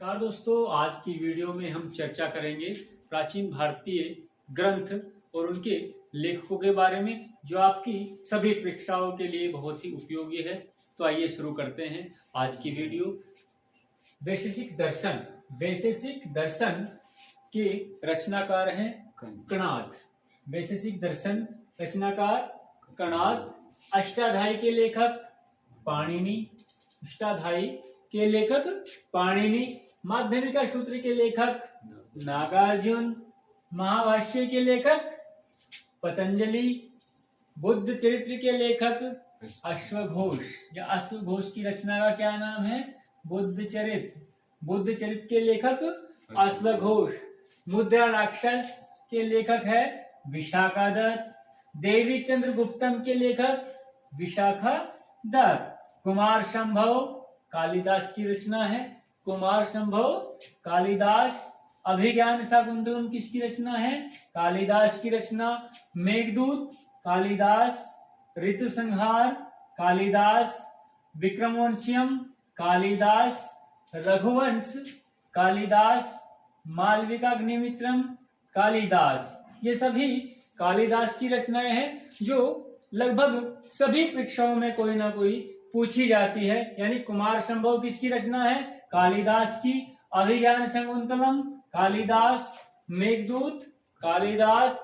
नमस्कार दोस्तों, आज की वीडियो में हम चर्चा करेंगे प्राचीन भारतीय ग्रंथ और उनके लेखकों के बारे में, जो आपकी सभी परीक्षाओं के लिए बहुत ही उपयोगी है। तो आइए शुरू करते हैं आज की वीडियो। वैशेषिक दर्शन के रचनाकार हैं कणाद। वैशेषिक दर्शन रचनाकार कणाद। अष्टाध्यायी के लेखक पाणिनि। अष्टाध्यायी के लेखक पाणिनि। माध्यमिका सूत्र के लेखक नागार्जुन। महाभाष्य के लेखक पतंजलि। बुद्ध चरित्र के लेखक अश्वघोष। या अश्वघोष की रचना का क्या नाम है? बुद्ध चरित्र। बुद्ध चरित्र के लेखक अश्वघोष। मुद्रा राक्षस के लेखक है विशाखा दत्त। देवी चंद्रगुप्तम के लेखक विशाखा दत्त। कुमार संभव कालिदास की रचना है। कुमार संभव कालिदास। अभिज्ञान शाकुंतलम किसकी रचना है? कालिदास की रचना। मेघदूत कालिदास। ऋतु संहार कालिदास। विक्रमोर्वशीयम कालिदास। रघुवंश कालिदास। मालविकाग्निमित्रम कालिदास। ये सभी कालिदास की रचनाएं हैं जो लगभग सभी परीक्षाओं में कोई ना कोई पूछी जाती है। यानी कुमार संभव किसकी रचना है? कालिदास की। अभिज्ञान शाकुंतलम कालिदास। मेघदूत कालिदास।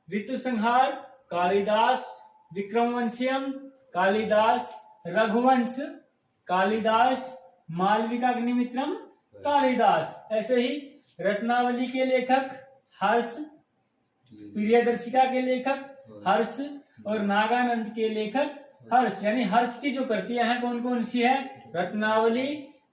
ऋतु संहार कालिदास। विक्रमोर्वशीयम कालिदास। रघुवंश कालिदास। मालविकाग्निमित्रम कालिदास। ऐसे ही रत्नावली के लेखक हर्ष। प्रियदर्शिका के लेखक हर्ष और नागानंद के लेखक हर्ष। यानी हर्ष की जो कृतियां हैं कौन कौन सी है? रत्नावली,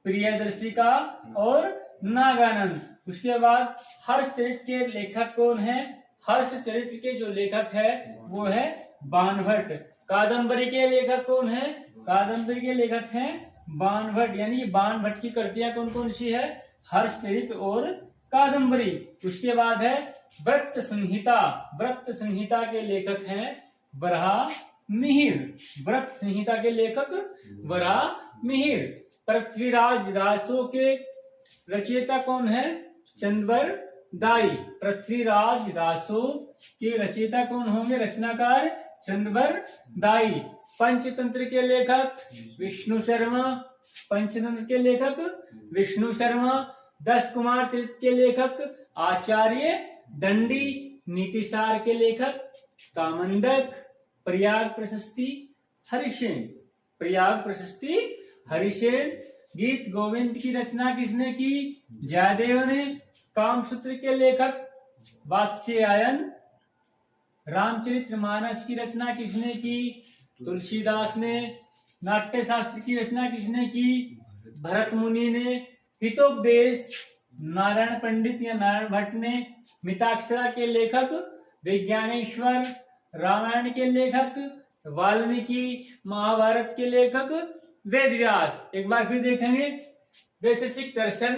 प्रियदर्शिका और नागानंद। उसके बाद हर्ष चरित्र के लेखक कौन है? हर्ष चरित्र के जो लेखक है वो है बाणभट्ट। कादंबरी के लेखक कौन है? कादंबरी के लेखक हैं बाणभट्ट। यानी बाणभट्ट की कृतियां कौन कौन सी है? हर्ष चरित्र और कादंबरी। उसके बाद है व्रत संहिता। व्रत संहिता के लेखक हैं वराहमिहिर। व्रत संहिता के लेखक वराहमिहिर। पृथ्वीराज रासो के रचयिता कौन है? चंद्रवर दाई। पृथ्वीराज रासो के रचयिता कौन होंगे? रचनाकार चंद्रवर दाई। पंचतंत्र के लेखक विष्णु शर्मा। पंचतंत्र के लेखक विष्णु शर्मा। 10 कुमार चरित्र के लेखक आचार्य दंडी। नीतिसार के लेखक कामंडक। प्रयाग प्रशस्ति हरिसेन। प्रयाग प्रशस्ति हरिसेन। गीत गोविंद की रचना किसने की? जयदेव ने। कामसूत्र के लेखक वात्स्यायन। रामचरितमानस की रचना किसने की? तुलसीदास ने। नाट्य शास्त्र की रचना किसने की? भरत मुनि ने। हितोपदेश नारायण पंडित या नारायण भट्ट ने। मिताक्षरा के लेखक विज्ञानेश्वर। रामायण के लेखक वाल्मीकि। महाभारत के लेखक वेदव्यास। एक बार फिर देखेंगे, वैशेषिक दर्शन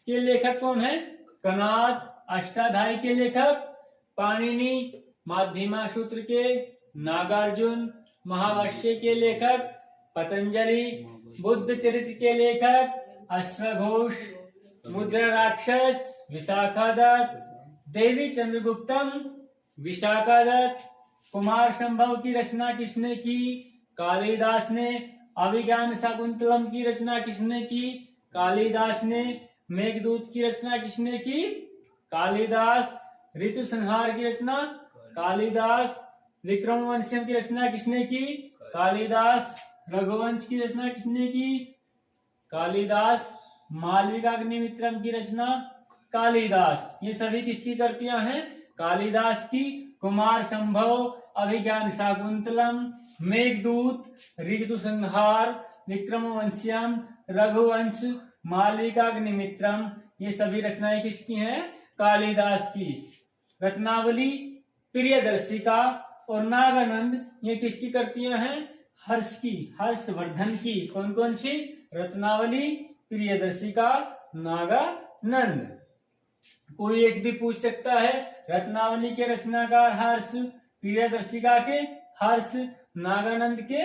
के लेखक कौन है? कणाद। अष्टाध्यायी के लेखक पाणिनि। माध्यमिका सूत्र के नागार्जुन। महाभाष्य के लेखक पतंजलि। बुद्ध चरित्र के लेखक अश्वघोष। मुद्रा राक्षस विशाखा दत्त। देवी चंद्रगुप्तम विशाखा दत्त। कुमार संभव की रचना किसने की? कालिदास ने। अभिज्ञान शाकुंतलम की रचना किसने की? कालिदास ने। मेघदूत की रचना किसने की? कालिदास। ऋतु संहार की रचना कालिदास। विक्रमोर्वशीयम की रचना किसने की? कालिदास। रघुवंश की रचना किसने की? कालिदास। मालविकाग्निमित्रम की रचना कालिदास। ये सभी किसकी कृतियां हैं? कालिदास की। कुमार संभव, अभिज्ञान शाकुंतलम, मेघदूत, ऋतु संहार, विक्रमोर्वशीयम, रघुवंश, मालविकाग्निमित्रम, ये सभी रचनाएं किसकी हैं? कालिदास की। रत्नावली, प्रियदर्शिका और नागानंद ये किसकी कृतियां हैं? हर्ष की, हर्षवर्धन की। कौन कौन सी? रत्नावली, प्रियदर्शिका, नागानंद। कोई एक भी पूछ सकता है। रत्नावली के रचनाकार हर्ष, प्रियदर्शिका के हर्ष, नागानंद के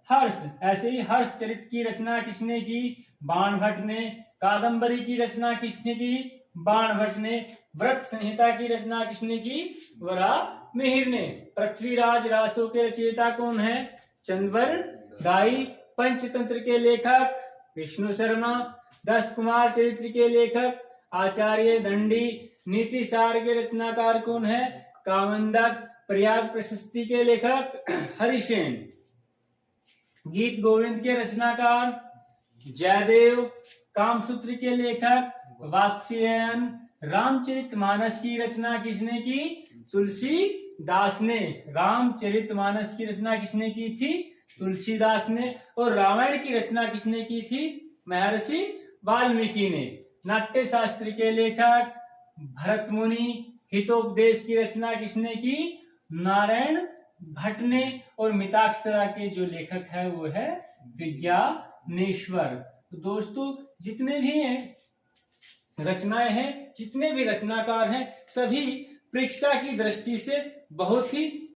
हर्ष। ऐसे ही हर्ष चरित्र की रचना किसने की? बाणभट्ट ने। कादंबरी की रचना किसने की? बाण भट्ट ने। व्रत संहिता की रचना किसने की? वराहमिहिर ने। पृथ्वीराज रासो के रचयिता कौन है? चंद्रबर दाई। पंचतंत्र के लेखक विष्णु शर्मा। 10 कुमार चरित्र के लेखक आचार्य दंडी। नीति सार के रचनाकार कौन है? कामंदक। प्रयाग प्रशस्ति के लेखक हरिसेन। गीत गोविंद के रचनाकार जयदेव। कामसूत्र के लेखक वात्स्यायन। रामचरितमानस की रचना किसने की? तुलसीदास ने। रामचरितमानस की रचना किसने की थी? तुलसीदास ने। और रामायण की रचना किसने की थी? महर्षि वाल्मीकि ने। नाट्य शास्त्र के लेखक भरत मुनि। हितोपदेश की रचना किसने की? नारायण भट्ट ने। और मिताक्षरा के जो लेखक है वो है विज्ञानेश्वर। तो दोस्तों जितने भी रचनाएं हैं, जितने भी रचनाकार हैं, सभी परीक्षा की दृष्टि से बहुत ही